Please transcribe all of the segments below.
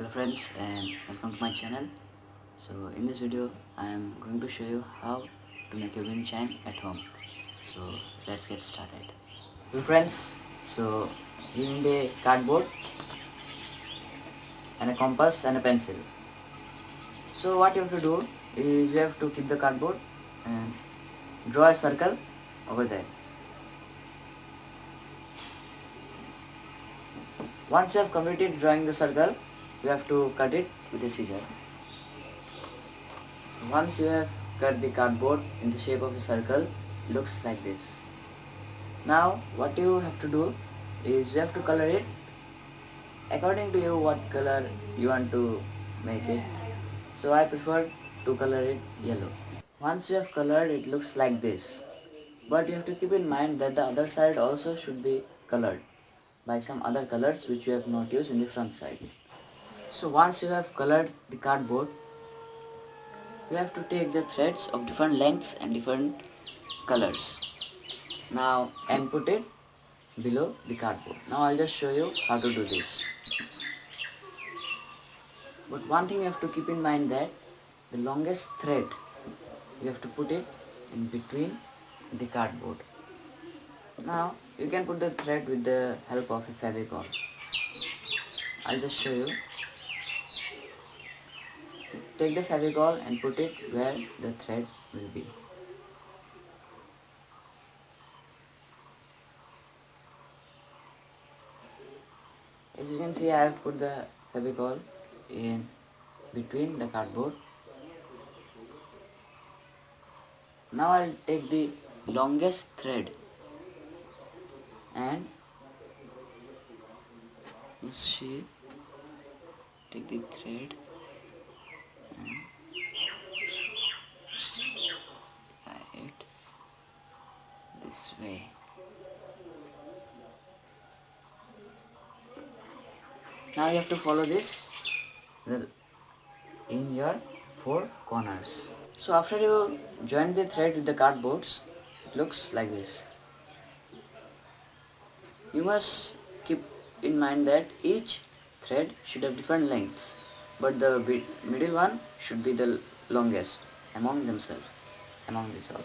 Hello friends, and welcome to my channel. So in this video I am going to show you how to make a wind chime at home. So let's get started. Hello friends, so you need a cardboard and a compass and a pencil. So what you have to do is you have to keep the cardboard and draw a circle over there. Once you have completed drawing the circle, you have to cut it with a scissor. So once you have cut the cardboard in the shape of a circle, it looks like this. Now what you have to do is you have to color it according to you what color you want to make it. So I prefer to color it yellow. Once you have colored, it looks like this. But you have to keep in mind that the other side also should be colored by some other colors which you have not used in the front side. So once you have colored the cardboard, you have to take the threads of different lengths and different colors now and put it below the cardboard. Now I'll just show you how to do this. But one thing you have to keep in mind that the longest thread you have to put it in between the cardboard. Now you can put the thread with the help of a Fevicol. I'll just show you. Take the Fevicol and put it where the thread will be. As you can see, I have put the Fevicol in between the cardboard. Now I'll take the longest thread and take the thread and tie it this way. Now you have to follow this in your four corners. So after you join the thread with the cardboards, it looks like this. You must keep in mind that each thread should have different lengths, but the middle one should be the longest among themselves, among this all.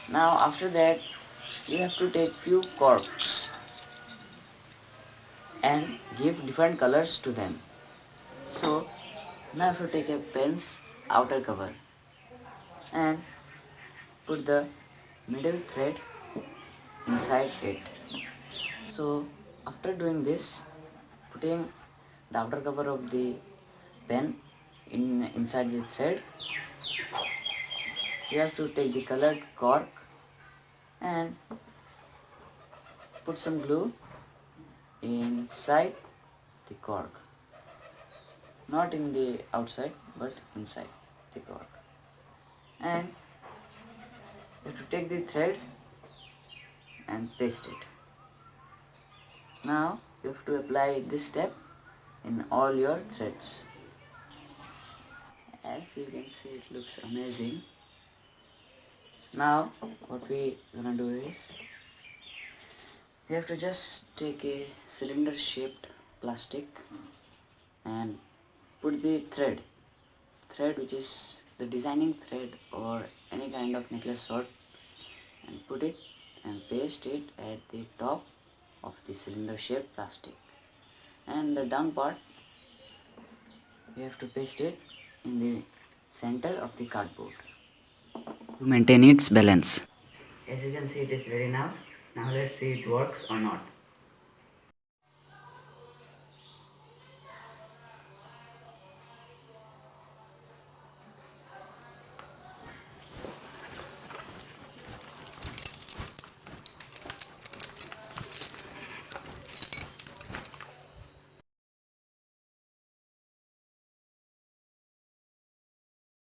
Now after that, you have to take few corks and give different colors to them. So now you have to take a pen's outer cover and put the middle thread inside it. So after doing this, putting the outer cover of the pen inside the thread, you have to take the colored cork and put some glue inside the cork, not in the outside but inside the cork, and you have to take the thread and paste it. Now you have to apply this step in all your threads. As you can see, it looks amazing. Now what we gonna do is we have to just take a cylinder shaped plastic and put the thread which is the designing thread or any kind of necklace sort, and put it and paste it at the top of the cylinder shaped plastic, and the down part we have to paste it in the center of the cardboard to maintain its balance. As you can see, it is ready now. Now let's see it works or not.